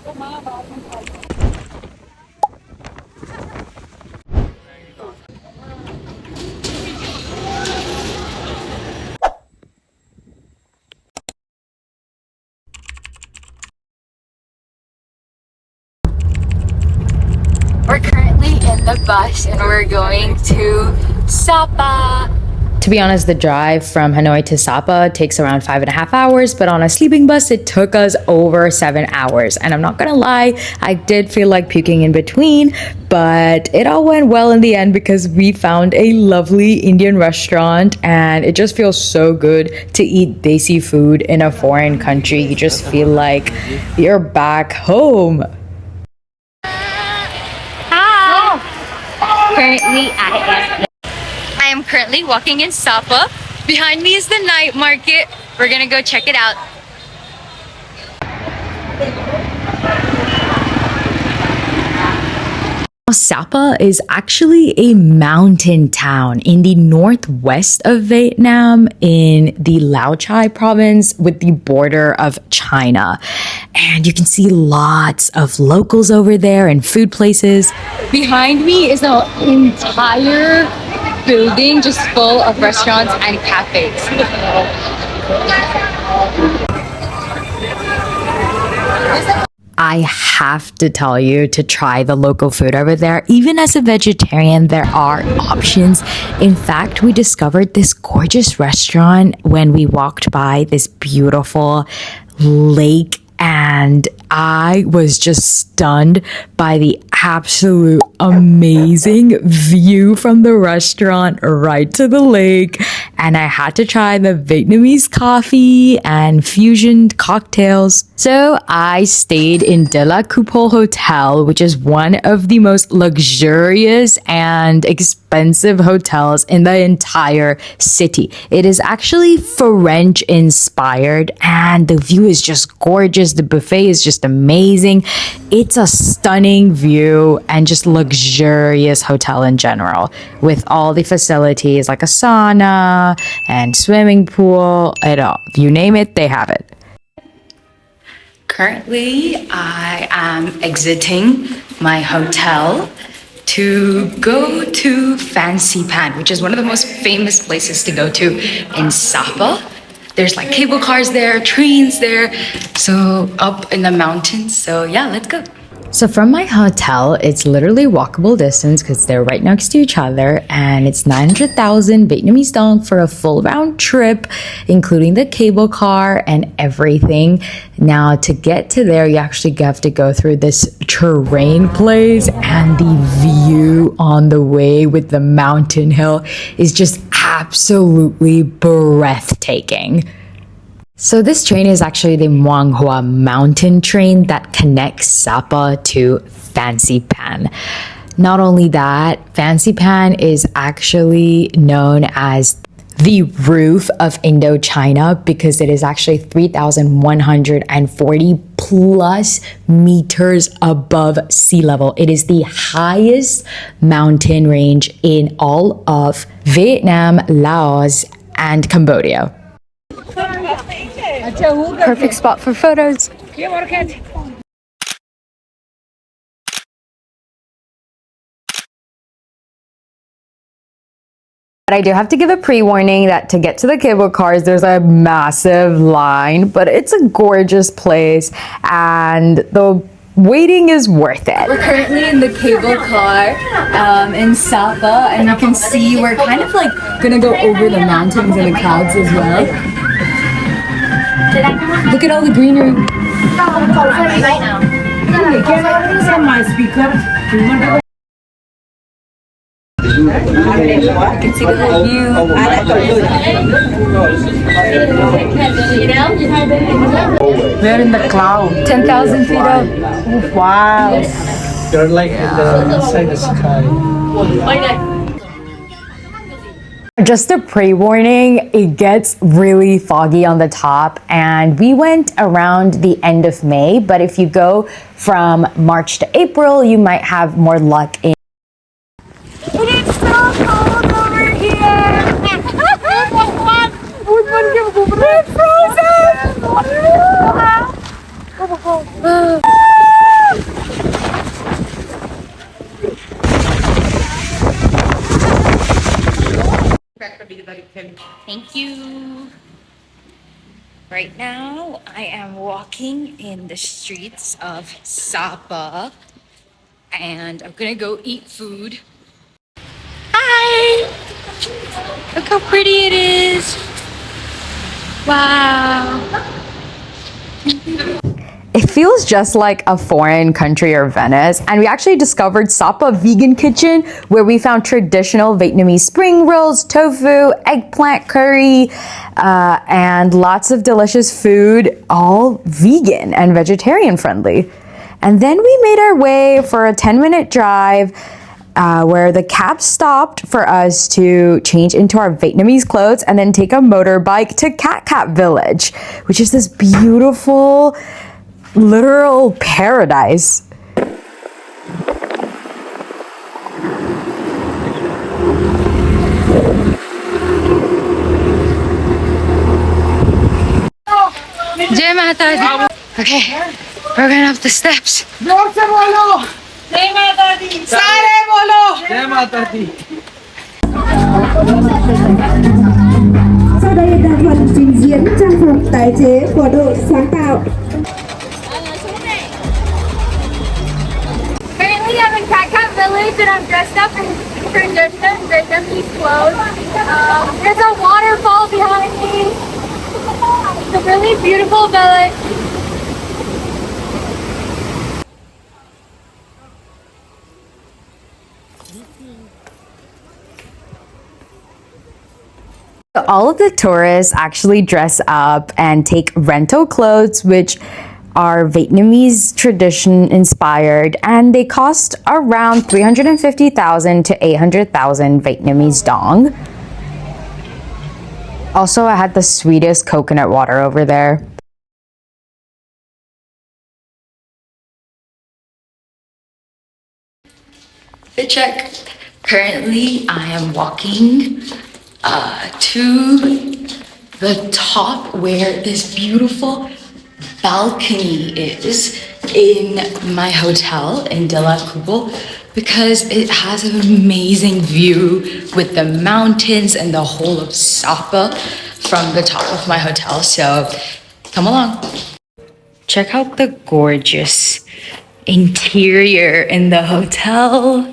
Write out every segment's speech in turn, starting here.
We're currently in the bus and we're going to Sapa. To be honest, the drive from Hanoi to Sapa takes around 5.5 hours, but on a sleeping bus, it took us over 7 hours. And I'm not gonna lie, I did feel like puking in between, but it all went well in the end because we found a lovely Indian restaurant and it just feels so good to eat desi food in a foreign country. You just feel like you're back home. Currently, I am currently walking in Sapa. Behind me is the night market. We're gonna go check it out. Sapa is actually a mountain town in the northwest of Vietnam in the Lao Chai province with the border of China. And you can see lots of locals over there and food places. Behind me is an entire building just full of restaurants and cafes. I have to tell you to try the local food over there. Even as a vegetarian, there are options. In fact, we discovered this gorgeous restaurant when we walked by this beautiful lake, and I was just stunned by the absolute amazing view from the restaurant right to the lake. And I had to try the Vietnamese coffee and fusion cocktails. So I stayed in Dela Coupole Hotel, which is one of the most luxurious and expensive hotels in the entire city. It is actually French inspired and the view is just gorgeous. The buffet is just amazing. It's a stunning view and just luxurious hotel in general with all the facilities like a sauna and swimming pool. It all, you name it, they have it. Currently, I am exiting my hotel to go to Fansipan, which is one of the most famous places to go to in Sapa. There's like cable cars there, trains there, so up in the mountains. So yeah, let's go. So from my hotel, it's literally walkable distance because they're right next to each other, and it's 900,000 Vietnamese dong for a full round trip, including the cable car and everything. Now to get to there, you actually have to go through this terrain place, and the view on the way with the mountain hill is just absolutely breathtaking. So this train is actually the Muang Hoa mountain train that connects Sapa to Fansipan. Not only that, Fansipan is actually known as the roof of Indochina because it is actually 3,140 plus meters above sea level. It is the highest mountain range in all of Vietnam, Laos, and Cambodia. Perfect spot for photos. But I do have to give a pre-warning that to get to the cable cars, there's a massive line, but it's a gorgeous place and the waiting is worth it. We're currently in the cable car in Sapa, and you can see we're kind of like gonna go over the mountains and the clouds as well. Look at all the greenery. Right now. My speaker. You can see the whole view. We're in the cloud. 10,000 feet up. Wow. You're like inside the sky. Just a pre-warning, it gets really foggy on the top, and we went around the end of May, but if you go from March to April, you might have more luck in. It is so cold over here! It's frozen! Thank you. Right now, I am walking in the streets of Sapa and I'm gonna go eat food. Hi! Look how pretty it is. Wow. It feels just like a foreign country or Venice, and we actually discovered Sapa Vegan Kitchen, where we found traditional Vietnamese spring rolls, tofu, eggplant curry, and lots of delicious food, all vegan and vegetarian friendly. And then we made our way for a 10-minute drive where the cab stopped for us to change into our Vietnamese clothes and then take a motorbike to Cat Village, which is this beautiful literal paradise. Jai Mata Di. Okay, we're going up the steps. जोर से बोलो जय माता दी सारे बोलो जय माता दी Sau đây là phần trình diễn trang phục tái chế của đội sáng tạo. Currently, I'm in Cat Village and I'm dressed up in traditional Vietnamese clothes. There's a waterfall behind me. It's a really beautiful village. All of the tourists actually dress up and take rental clothes, which are Vietnamese tradition inspired, and they cost around 350,000 to 800,000 Vietnamese dong. Also, I had the sweetest coconut water over there. Fit check. Currently, I am walking to the top where this beautiful balcony is in my hotel in Dela Coupole, because it has an amazing view with the mountains and the whole of Sapa from the top of my hotel. So come along. Check out the gorgeous interior in the hotel.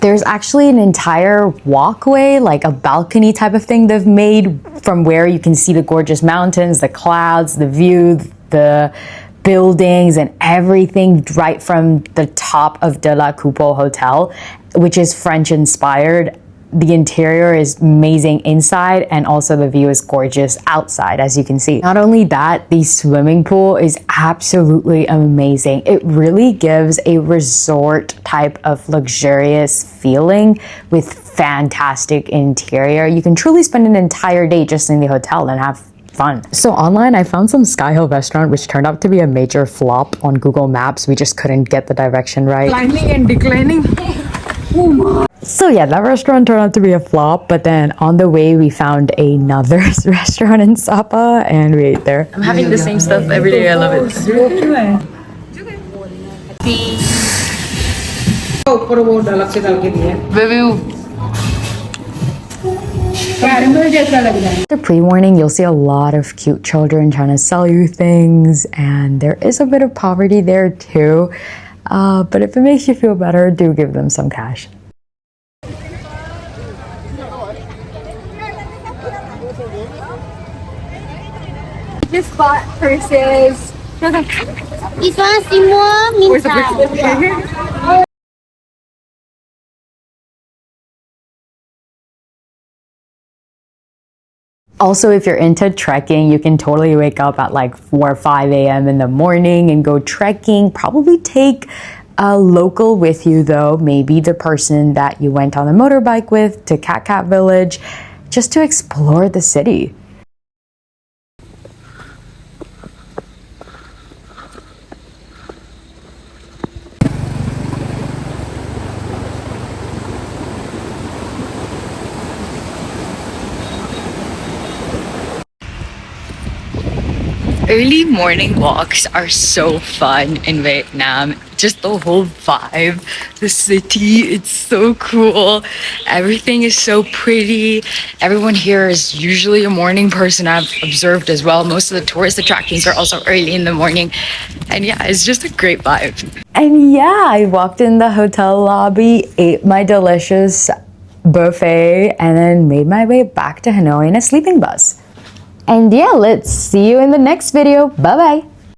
There's actually an entire walkway, like a balcony type of thing they've made, from where you can see the gorgeous mountains, the clouds, the view, the buildings, and everything right from the top of De La Coupole Hotel, which is French inspired. The interior is amazing inside, and also the view is gorgeous outside, as you can see. Not only that, the swimming pool is absolutely amazing. It really gives a resort type of luxurious feeling with fantastic interior. You can truly spend an entire day just in the hotel and have fun. So online, I found some Sky Hill restaurant, which turned out to be a major flop on Google Maps. We just couldn't get the direction right. Climbing and declining. So yeah, that restaurant turned out to be a flop, but then on the way we found another restaurant in Sapa and we ate there. I'm having the same stuff every day. I love it. ऊपर वो अलग से डाल के दिए Review. Caramel जैसा लग रहा है The pre-morning, you'll see a lot of cute children trying to sell you things, and there is a bit of poverty there too. But if it makes you feel better, do give them some cash. Just bought purses. This one is more minta. Also, if you're into trekking, you can totally wake up at like 4 or 5 a.m. in the morning and go trekking. Probably take a local with you though, maybe the person that you went on a motorbike with to Cat Village, just to explore the city. Early morning walks are so fun in Vietnam. Just the whole vibe, the city, it's so cool. Everything is so pretty. Everyone here is usually a morning person, I've observed as well. Most of the tourist attractions are also early in the morning. And yeah, it's just a great vibe. And yeah, I walked in the hotel lobby, ate my delicious buffet, and then made my way back to Hanoi in a sleeping bus. And yeah, let's see you in the next video. Bye bye.